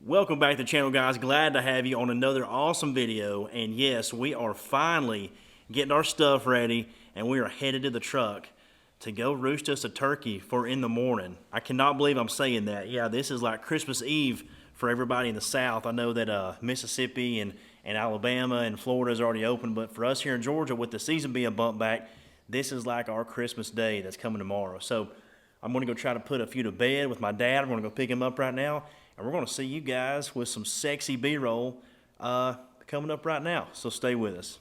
Welcome back to the channel, guys. Glad to have you on another awesome video. And yes, we are finally getting our stuff ready and we are headed to the truck to go roost us a turkey for in the morning. I cannot believe I'm saying that. Yeah, this is like Christmas Eve for everybody in the South. I know that Mississippi and Alabama and Florida is already open, but for us here in Georgia, with the season being bumped back, this is like our Christmas Day that's coming tomorrow. So I'm going to go try to put a few to bed with my dad. I'm going to go pick him up right now, and we're going to see you guys with some sexy B-roll coming up right now. So stay with us.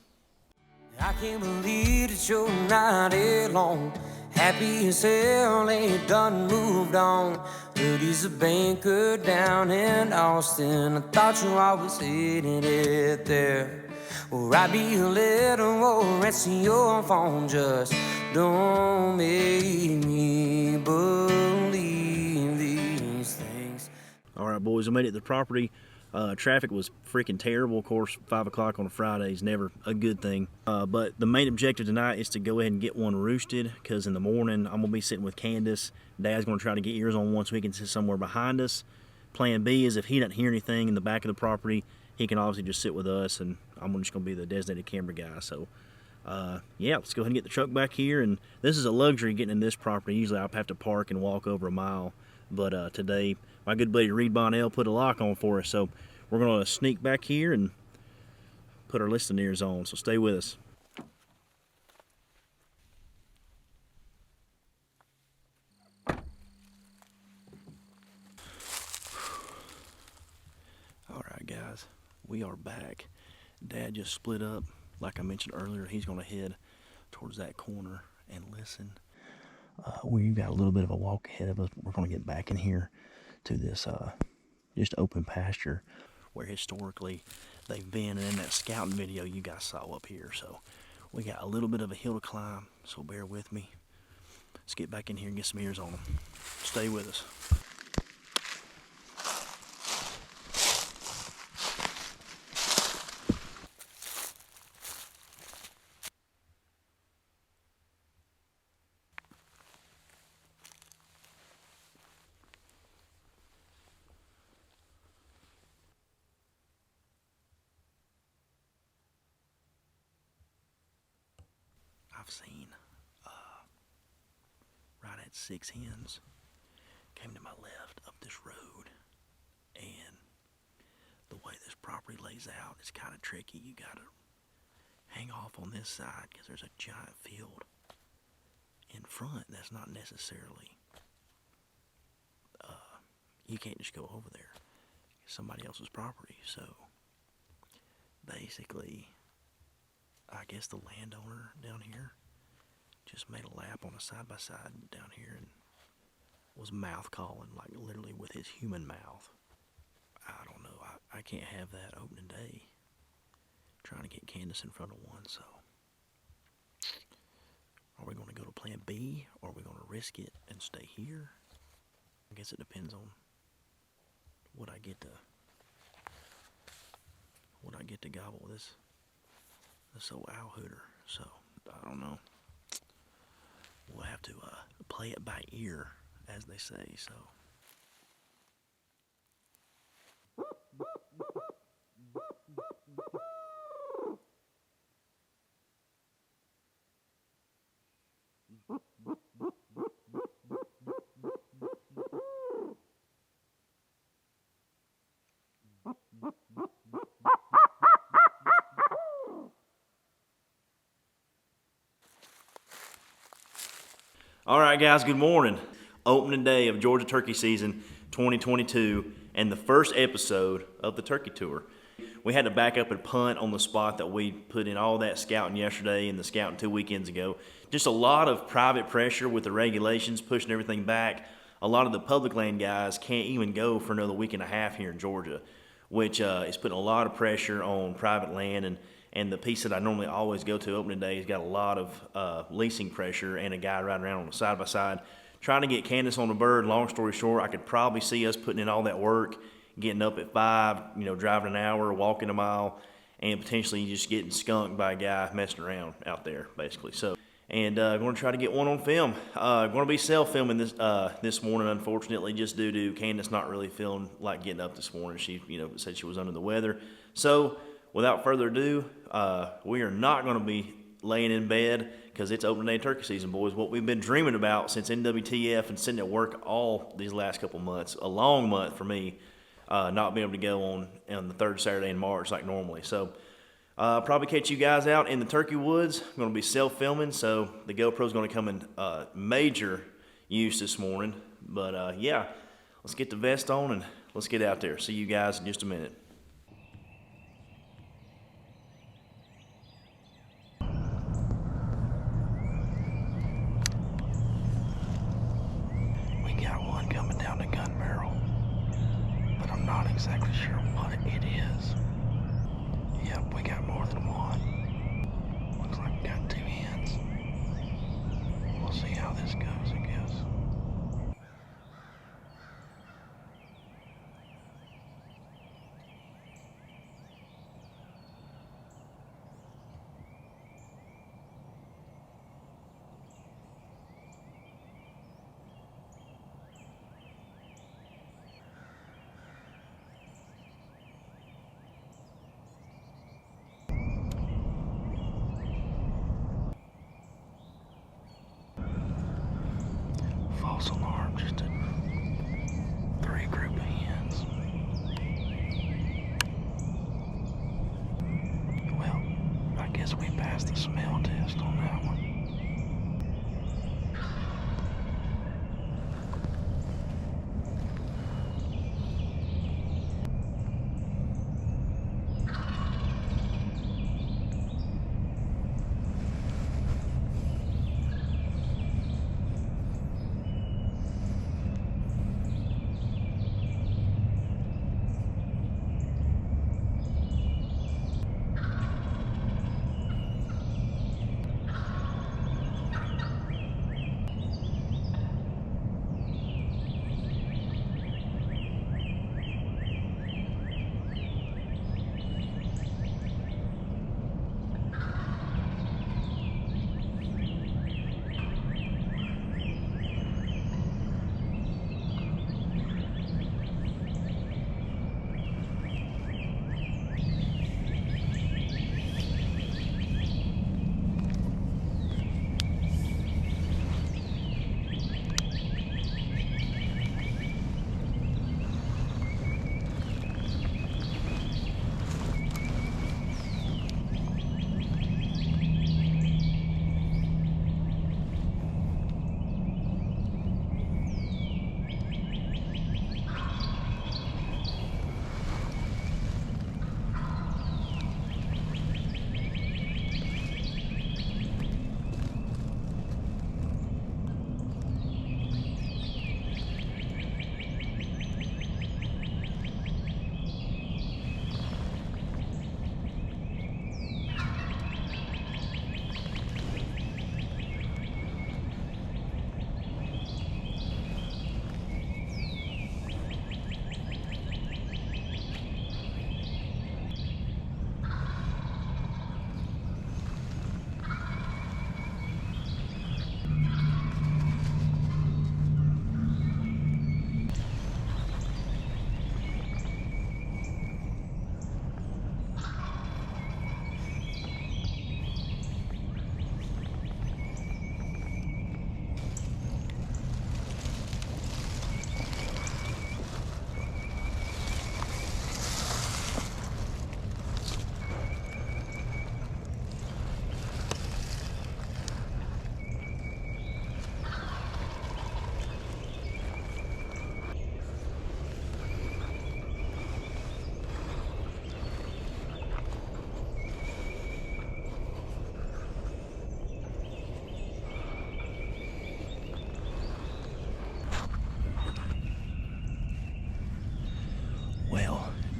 I can't believe that you're not alone. Happy as hell, ain't done moved on. Heard he's a banker down in Austin. I thought you always hated it there. Or I'd be a little more answer your phone. Just don't make me believe these things. All right, boys, I made it to the property. Traffic was freaking terrible. Of course, 5 o'clock on a Friday is never a good thing. But the main objective tonight is to go ahead and get one roosted, because in the morning I'm going to be sitting with Candace. Dad's going to try to get ears on one so he can sit somewhere behind us. Plan B is if he doesn't hear anything in the back of the property, he can obviously just sit with us, and I'm just going to be the designated camera guy. So, yeah, let's go ahead and get the truck back here. And this is a luxury getting in this property. Usually I have to park and walk over a mile. But today, my good buddy Reed Bonnell put a lock on for us. So we're going to sneak back here and put our listening ears on. So stay with us. All right, guys, we are back. Dad just split up. Like I mentioned earlier, he's going to head towards that corner and listen. We've got a little bit of a walk ahead of us. We're going to get back in here to this just open pasture where historically they've been, and in that scouting video you guys saw up here. So we got a little bit of a hill to climb, so bear with me. Let's get back in here and get some ears on them. Stay with us. I've seen right at 6 hens came to my left up this road, and the way this property lays out is kind of tricky. You gotta hang off on this side because there's a giant field in front that's not necessarily you can't just go over there. It's somebody else's property. So basically, I guess the landowner down here just made a lap on a side-by-side down here and was mouth calling, like literally with his human mouth. I don't know. I can't have that opening day. Trying to get Candace in front of one, so. Are we going to go to plan B, or are we going to risk it and stay here? I guess it depends on what I get to gobble with this old owl hooter. So I don't know. We'll have to play it by ear, as they say. So. All right, guys, good morning. Opening day of Georgia turkey season 2022 and the first episode of the turkey tour. We had to back up and punt on the spot that we put in all that scouting yesterday and the scouting 2 weekends ago. Just a lot of private pressure with the regulations pushing everything back. A lot of the public land guys can't even go for another week and a half here in Georgia, which is putting a lot of pressure on private land. And the piece that I normally always go to opening day has got a lot of leasing pressure and a guy riding around on the side-by-side trying to get Candace on the bird. Long story short, I could probably see us putting in all that work, getting up at 5, driving an hour, walking a mile, and potentially just getting skunked by a guy messing around out there, basically. So and going to try to get one on film. Going to be self-filming this morning, unfortunately, just due to Candace not really feeling like getting up this morning. She, said she was under the weather. So, without further ado, we are not going to be laying in bed because it's opening day turkey season, boys. What we've been dreaming about since NWTF and sitting at work all these last couple months, a long month for me, not being able to go on the third Saturday in March like normally. So, probably catch you guys out in the turkey woods. I'm going to be self-filming, so the GoPro's going to come in major use this morning. But yeah, let's get the vest on and let's get out there. See you guys in just a minute. We got one coming down the gun barrel, but I'm not exactly sure what it is. Yep, we got more than one. Looks like we got two hens. We'll see how this goes, I guess. False alarm, just a 3 group of hens. Well, I guess we passed the smell test on that one.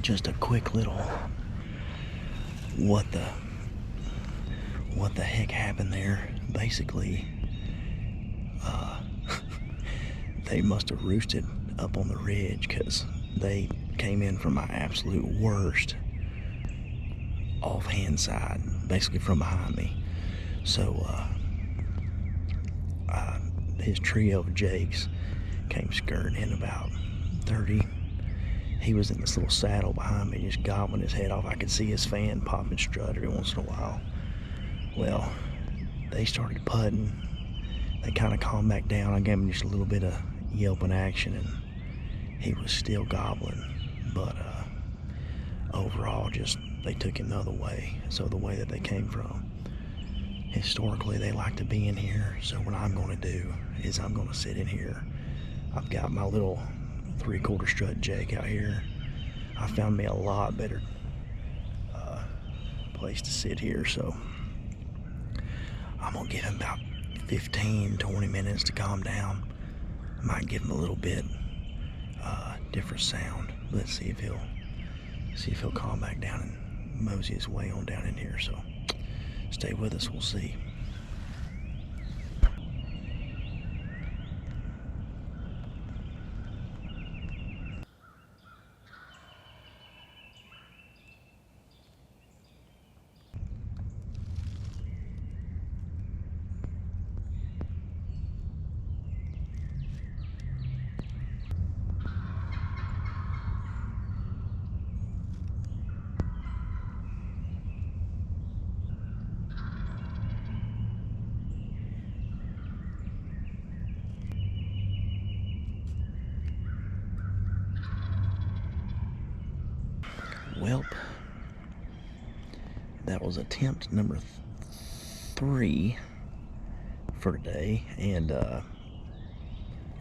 Just a quick little what the heck happened there. Basically, they must have roosted up on the ridge because they came in from my absolute worst offhand side, basically from behind me. So his trio of jakes came skirting in about 30. He was in this little saddle behind me, just gobbling his head off. I could see his fan pop and strut every once in a while. Well, they started putting. They kind of calmed back down. I gave him just a little bit of yelping action, and he was still gobbling. But overall, just they took him the other way, so the way that they came from. Historically, they like to be in here, so what I'm going to do is I'm going to sit in here. I've got my little 3/4 strut jake out here. I found me a lot better place to sit here, so I'm going to give him about 15-20 minutes to calm down. I might give him a little bit different sound. Let's see if he'll calm back down and mosey his way on down in here. So stay with us, we'll see. Welp, that was attempt number 3 for today, and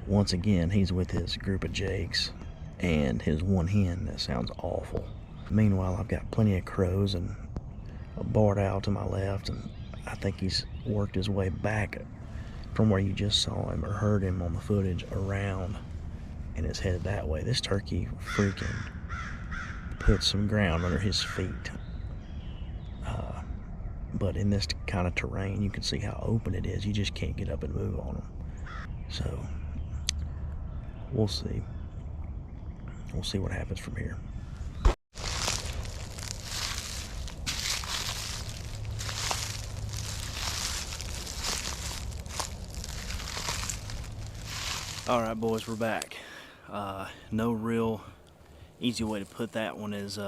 once again he's with his group of jakes and his one hen that sounds awful. Meanwhile, I've got plenty of crows and a barred owl to my left, and I think he's worked his way back from where you just saw him or heard him on the footage around and is headed that way. This turkey freaking put some ground under his feet, but in this kind of terrain you can see how open it is. You just can't get up and move on them. So we'll see what happens from here. All right, boys, we're back. No real easy way to put that one is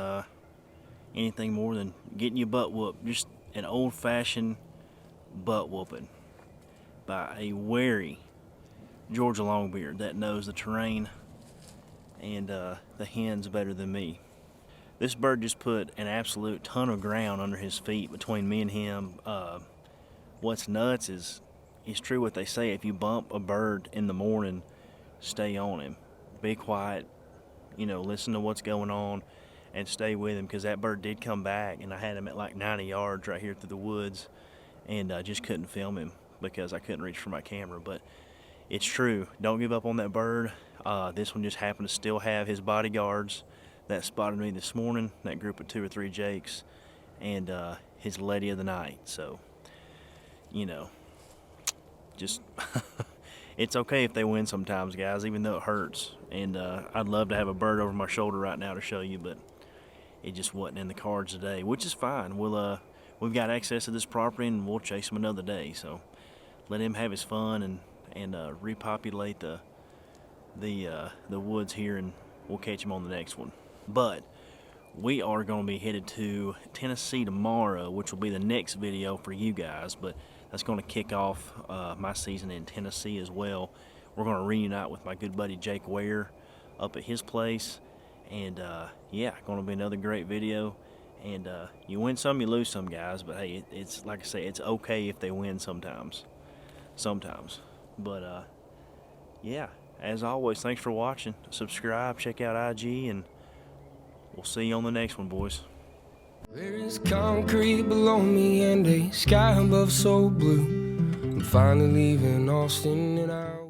anything more than getting your butt whooped. Just an old-fashioned butt whooping by a wary Georgia Longbeard that knows the terrain and the hens better than me. This bird just put an absolute ton of ground under his feet between me and him. What's nuts is it's true what they say: if you bump a bird in the morning, stay on him, be quiet, listen to what's going on and stay with him, because that bird did come back, and I had him at like 90 yards right here through the woods, and I just couldn't film him because I couldn't reach for my camera. But it's true, don't give up on that bird. This one just happened to still have his bodyguards that spotted me this morning, that group of 2 or 3 jakes, and his lady of the night. So just it's okay if they win sometimes, guys, even though it hurts. And I'd love to have a bird over my shoulder right now to show you, but it just wasn't in the cards today, which is fine. We've got access to this property, and we'll chase him another day. So let him have his fun and repopulate the woods here, and we'll catch him on the next one. But we are going to be headed to Tennessee tomorrow, which will be the next video for you guys. But that's going to kick off my season in Tennessee as well. We're going to reunite with my good buddy Jake Ware up at his place. And yeah, going to be another great video. And you win some, you lose some, guys. But hey, it's like I say, it's okay if they win sometimes. But yeah, as always, thanks for watching. Subscribe, check out IG, and we'll see you on the next one, boys. There is concrete below me and a sky above so blue. I'm finally leaving Austin and I